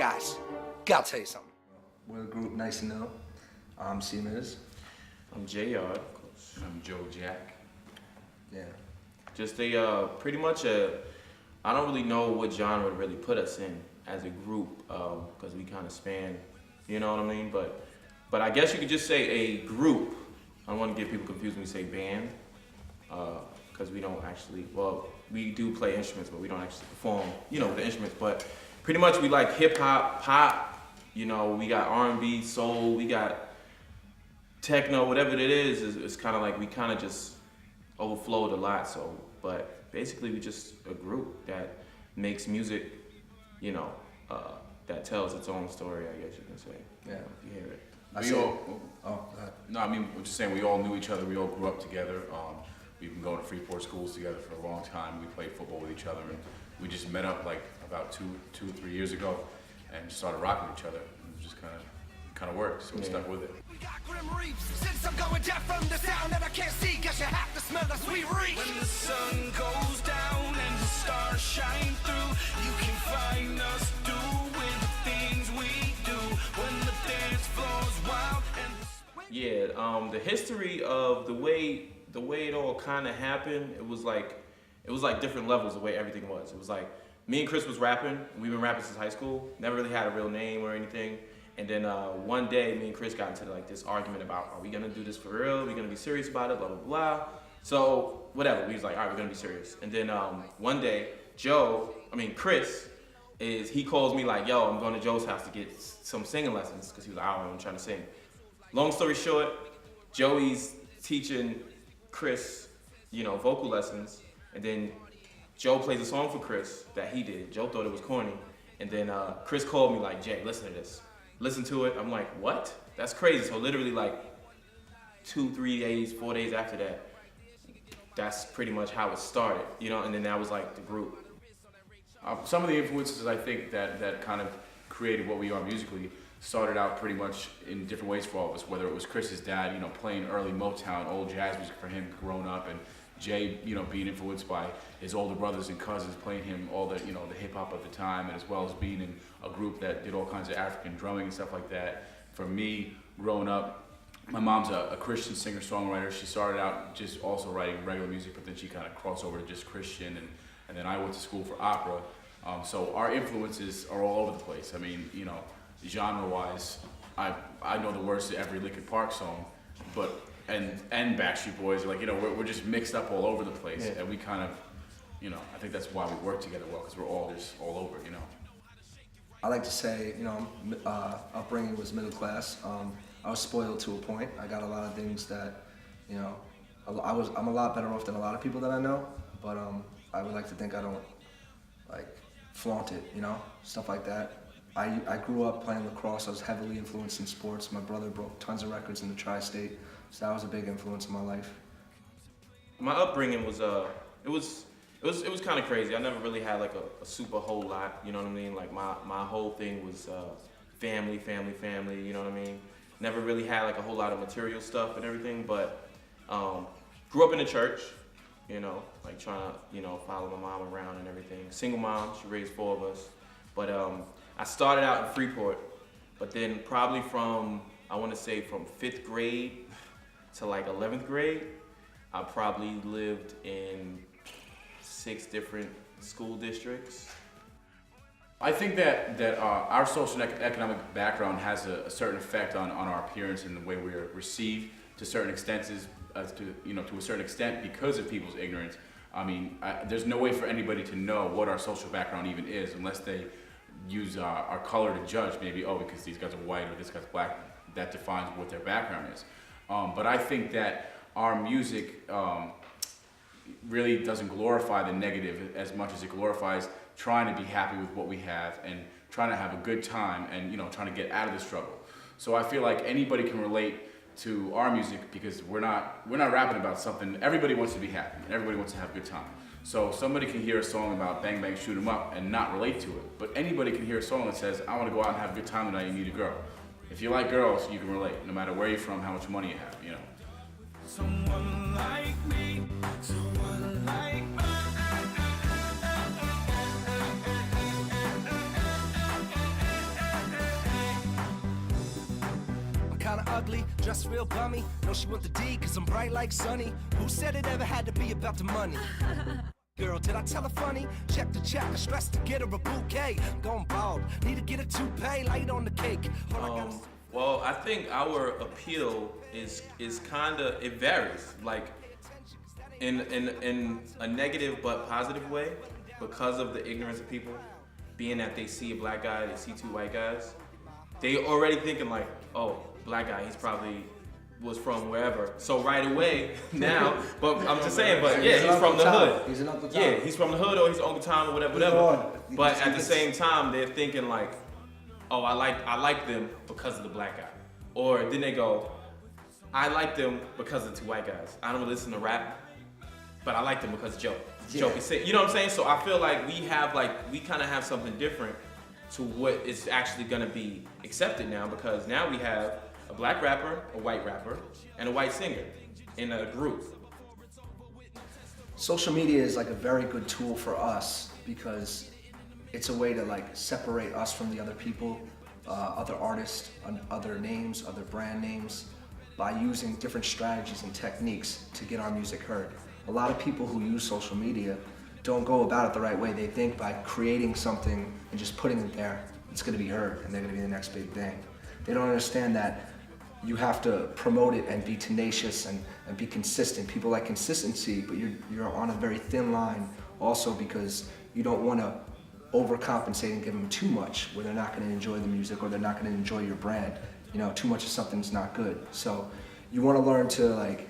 Guys, gotta tell you something. We're a group Nice and Ill. I'm C-Miz. I'm J-Yard. I'm Joe Jack. Yeah. Just pretty much I don't really know what genre to really put us in as a group, because we kind of span, you know what I mean? But I guess you could just say a group. I don't want to get people confused when we say band, because we don't actually, well, we do play instruments, but we don't actually perform, you know, with the instruments. But pretty much we like hip hop, pop, you know, we got R&B, soul, we got techno, whatever it is, it's kind of like we kind of just overflowed a lot. So, but basically we just a group that makes music, you know, that tells its own story, I guess you can say. Yeah. If you hear it. Go ahead. No, I mean, I'm just saying we all knew each other. We all grew up together. We've been going to Freeport schools together for a long time. We played football with each other, and we just met up like about two or 3 years ago, and started rocking with each other. It just kind of worked, so we stuck with it. We got grim reefs, since I'm going deaf from the sound that I can't see, guess you have to smell the sweet reef. When the sun goes down and the stars shine through, you can find us doing the things we do. When the dance floor's wild and Yeah, the history of the way it all kind of happened, it was like different levels the way everything was. It was like me and Chris was rapping. We've been rapping since high school. Never really had a real name or anything. And then one day, me and Chris got into like this argument about, are we gonna do this for real? Are we gonna be serious about it? Blah blah blah. So whatever. We was like, all right, we're gonna be serious. And then one day, Chris, he calls me like, yo, I'm going to Joe's house to get some singing lessons because he was like, I'm trying to sing. Long story short, Joey's teaching Chris, you know, vocal lessons, and then Joe plays a song for Chris that he did. Joe thought it was corny, and then Chris called me like, Jay, listen to this. Listen to it. I'm like, what? That's crazy. So literally like 2, 3 days, 4 days after that, that's pretty much how it started, you know, and then that was like the group. Some of the influences I think that kind of created what we are musically started out pretty much in different ways for all of us, whether it was Chris's dad, you know, playing early Motown, old jazz music for him growing up, and Jay, you know, being influenced by his older brothers and cousins playing him all the, you know, the hip hop of the time, and as well as being in a group that did all kinds of African drumming and stuff like that. For me, growing up, my mom's a Christian singer-songwriter. She started out just also writing regular music, but then she kind of crossed over to just Christian, and then I went to school for opera. So our influences are all over the place. I mean, you know, genre-wise, I know the words to every Linkin Park song, but and Backstreet Boys, like, you know, we're just mixed up all over the place, and we kind of, you know, I think that's why we work together well, because we're all just all over, you know. I like to say, you know, upbringing was middle class. I was spoiled to a point. I got a lot of things that, you know, I'm a lot better off than a lot of people that I know, but I would like to think I don't, like, flaunt it, you know, stuff like that. I grew up playing lacrosse. I was heavily influenced in sports. My brother broke tons of records in the tri-state, so that was a big influence in my life. My upbringing was it was kind of crazy. I never really had like a super whole lot, you know what I mean? Like my whole thing was family, you know what I mean? Never really had like a whole lot of material stuff and everything, but grew up in the church, you know, like trying to, you know, follow my mom around and everything. Single mom, she raised 4 of us. But I started out in Freeport, but then probably from 5th grade to like 11th grade, I probably lived in 6 different school districts. I think that our social and economic background has a certain effect on our appearance and the way we are received to certain extents, to a certain extent because of people's ignorance. I mean, there's no way for anybody to know what our social background even is unless they use our color to judge. Maybe, oh, because these guys are white or this guy's black, that defines what their background is. But I think that our music really doesn't glorify the negative as much as it glorifies trying to be happy with what we have and trying to have a good time and, you know, trying to get out of the struggle. So I feel like anybody can relate to our music because we're not rapping about something. Everybody wants to be happy and everybody wants to have a good time. So somebody can hear a song about bang bang shoot 'em up and not relate to it, but anybody can hear a song that says, I want to go out and have a good time tonight, you need a girl. If you like girls, you can relate, no matter where you're from, how much money you have, you know. someone like me, someone like me. kinda ugly, dressed real bummy. No, she want the D, cause I'm bright like sunny. Who said it ever had to be about the money? Girl, did I tell her funny? Check the check, stress to get her a bouquet. Gone bald, need to get a toupee, light on the cake. All I gotta say- Well, I think our appeal is kinda, it varies. Like in a negative but positive way, because of the ignorance of people, being that they see a black guy, they see two white guys, they already thinking like, oh, black guy, he's probably was from wherever. So right away now, but I'm just saying, but yeah, he's from the hood. He's an Uncle Tom. Yeah, he's from the hood or he's Uncle Tom or whatever, Either whatever. one. But at the same time, they're thinking like, oh, I like them because of the black guy. Or then they go, I like them because of the two white guys. I don't listen to rap, but I like them because Joe. Yeah. Joe can sing. You know what I'm saying? So I feel like we kind of have something different to what is actually gonna be accepted now, because now we have a black rapper, a white rapper, and a white singer in a group. Social media is like a very good tool for us because it's a way to like separate us from the other people, other artists, other names, other brand names, by using different strategies and techniques to get our music heard. A lot of people who use social media don't go about it the right way. They think by creating something and just putting it there, it's gonna be heard and they're gonna be the next big thing. They don't understand that you have to promote it and be tenacious and be consistent. People like consistency, but you're on a very thin line also because you don't wanna overcompensate and give them too much where they're not gonna enjoy the music or they're not gonna enjoy your brand. You know, too much of something's not good. So you wanna learn to like,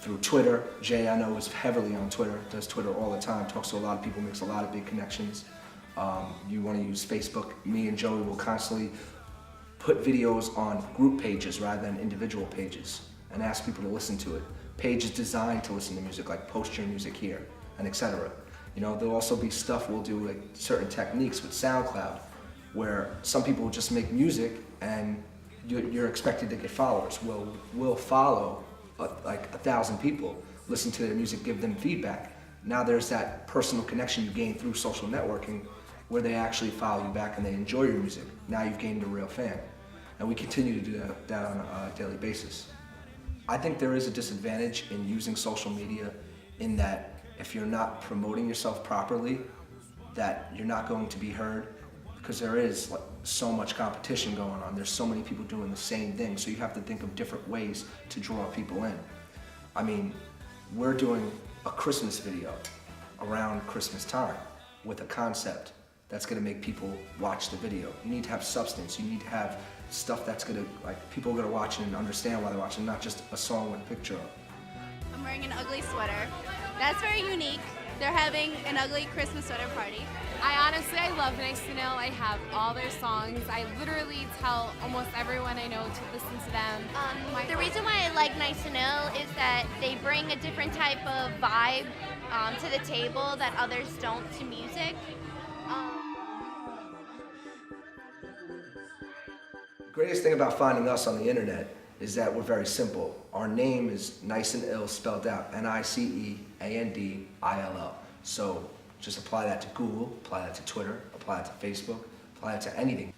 through Twitter. Jay, I know, is heavily on Twitter, does Twitter all the time, talks to a lot of people, makes a lot of big connections. You want to use Facebook. Me and Joey will constantly put videos on group pages rather than individual pages and ask people to listen to it. Pages designed to listen to music, like post your music here, and etc. You know, there'll also be stuff we'll do, like certain techniques with SoundCloud, where some people just make music and you're expected to get followers. We'll follow like 1,000 people, listen to their music, give them feedback. Now there's that personal connection you gain through social networking where they actually follow you back and they enjoy your music. Now you've gained a real fan. And we continue to do that on a daily basis. I think there is a disadvantage in using social media in that if you're not promoting yourself properly, that you're not going to be heard, because there is like so much competition going on. There's so many people doing the same thing, so you have to think of different ways to draw people in. I mean, we're doing a Christmas video around Christmas time with a concept that's gonna make people watch the video. You need to have substance, you need to have stuff that's gonna, like, people are gonna watch it and understand why they're watching, not just a song with a picture of. I'm wearing an ugly sweater. That's very unique. They're having an ugly Christmas sweater party. I love Nice to Know. I have all their songs. I literally tell almost everyone I know to listen to them. The reason why I like Nice to Know is that they bring a different type of vibe to the table that others don't to music. The greatest thing about finding us on the internet is that we're very simple. Our name is Nice and Ill, spelled out Niceandill. So just apply that to Google, apply that to Twitter, apply it to Facebook, apply it to anything.